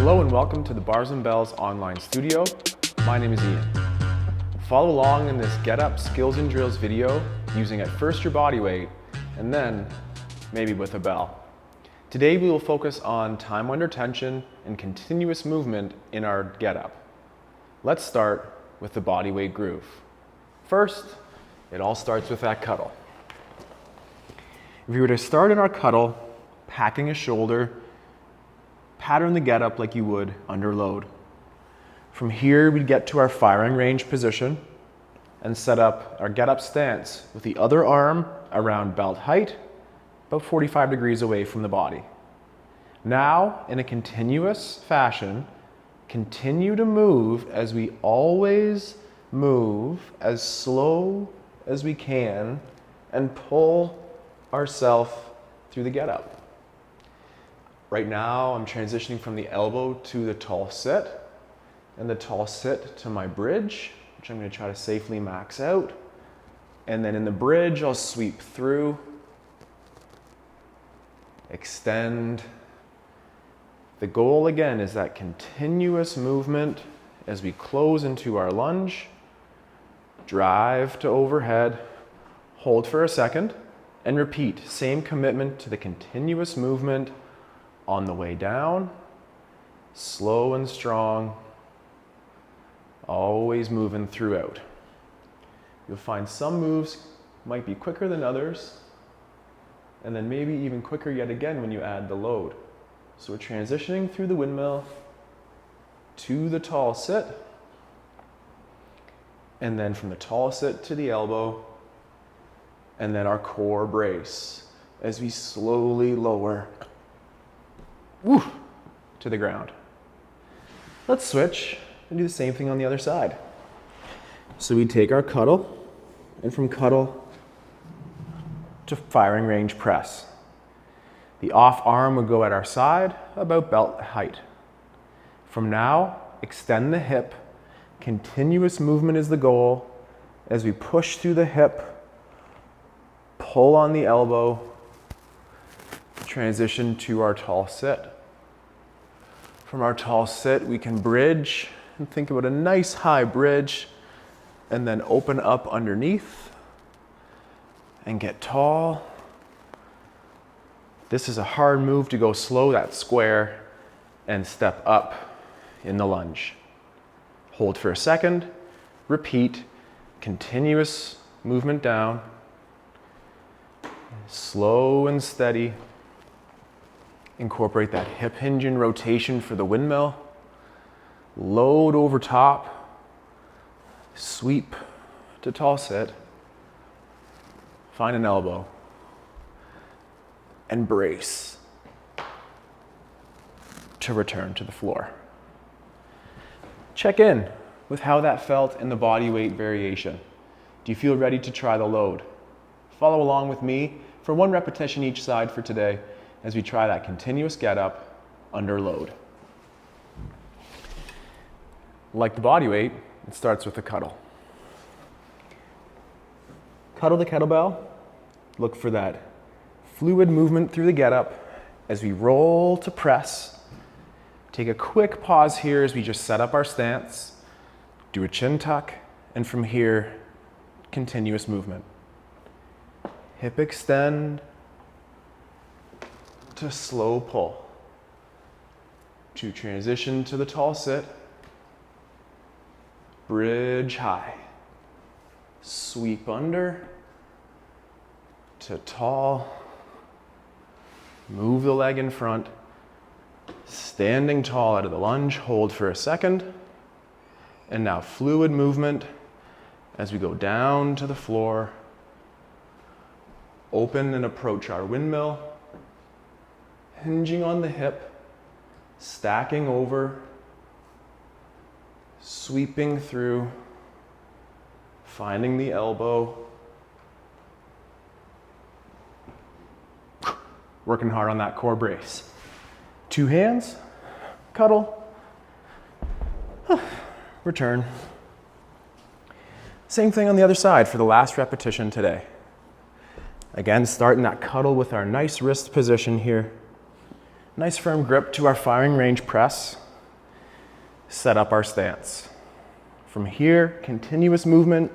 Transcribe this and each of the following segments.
Hello and welcome to the Bars and Bells online studio. My name is Ian. Follow along in this Get Up Skills and Drills video using at first your body weight and then maybe with a bell. Today we will focus on time under tension and continuous movement in our Get Up. Let's start with the body weight groove. First, it all starts with that cuddle. If you were to start in our cuddle, packing a shoulder, pattern the Get Up like you would under load. From here, we'd get to our firing range position and set up our Get Up stance with the other arm around belt height, about 45 degrees away from the body. Now, in a continuous fashion, continue to move as we always move, as slow as we can, and pull ourselves through the Get Up. Right now, I'm transitioning from the elbow to the tall sit, and the tall sit to my bridge, which I'm going to try to safely max out. And then in the bridge, I'll sweep through, extend. The goal again is that continuous movement as we close into our lunge, drive to overhead, hold for a second, and repeat. Same commitment to the continuous movement on the way down, slow and strong, always moving throughout. You'll find some moves might be quicker than others, and then maybe even quicker yet again when you add the load. So we're transitioning through the windmill to the tall sit, and then from the tall sit to the elbow, and then our core brace as we slowly lower to the ground. Let's switch and do the same thing on the other side. So we take our cuddle, and from cuddle to firing range press. The off arm would go at our side, about belt height. From now, extend the hip. Continuous movement is the goal. As we push through the hip, pull on the elbow, transition to our tall sit. From our tall sit, we can bridge and think about a nice high bridge and then open up underneath and get tall. This is a hard move to go slow, that square, and step up in the lunge. Hold for a second, repeat, continuous movement down, slow and steady. Incorporate that hip hinge and rotation for the windmill. Load over top, sweep to tall sit, find an elbow, and brace to return to the floor. Check in with how that felt in the body weight variation. Do you feel ready to try the load? Follow along with me for 1 repetition each side for today as we try that continuous Get Up under load. Like the body weight, it starts with a cuddle. Cuddle the kettlebell. Look for that fluid movement through the Get Up as we roll to press. Take a quick pause here as we just set up our stance. Do a chin tuck, and from here, continuous movement. Hip extend to slow pull. To transition to the tall sit. Bridge high. Sweep under to tall. Move the leg in front. Standing tall out of the lunge. Hold for a second. And now fluid movement as we go down to the floor. Open and approach our windmill. Hinging on the hip. Stacking over. Sweeping through. Finding the elbow. Working hard on that core brace. 2 hands, cuddle, return. Same thing on the other side for the last repetition today. Again, starting that cuddle with our nice wrist position here. Nice firm grip to our firing range press. set up our stance. From here, continuous movement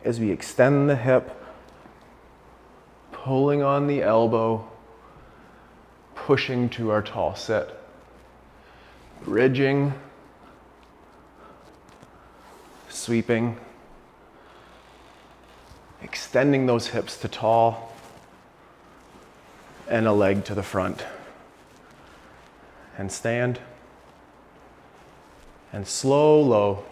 as we extend the hip, pulling on the elbow, pushing to our tall sit, bridging, sweeping, extending those hips to tall, and a leg to the front. And stand, and slow, low.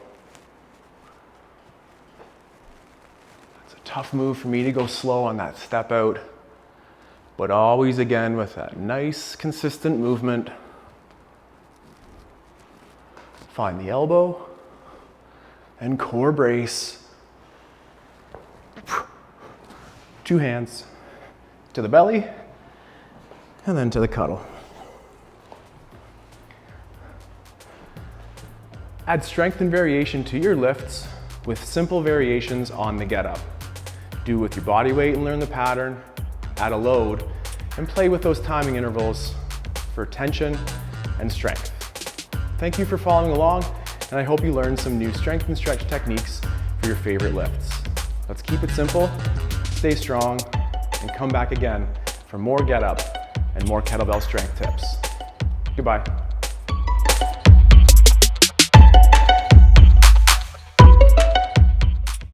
It's a tough move for me to go slow on that step out, but always again with that nice, consistent movement. Find the elbow and core brace. 2 hands to the belly and then to the cuddle. Add strength and variation to your lifts with simple variations on the get up. Do with your body weight and learn the pattern, add a load, and play with those timing intervals for tension and strength. Thank you for following along, and I hope you learned some new strength and stretch techniques for your favorite lifts. Let's keep it simple, stay strong, and come back again for more get up and more kettlebell strength tips. Goodbye.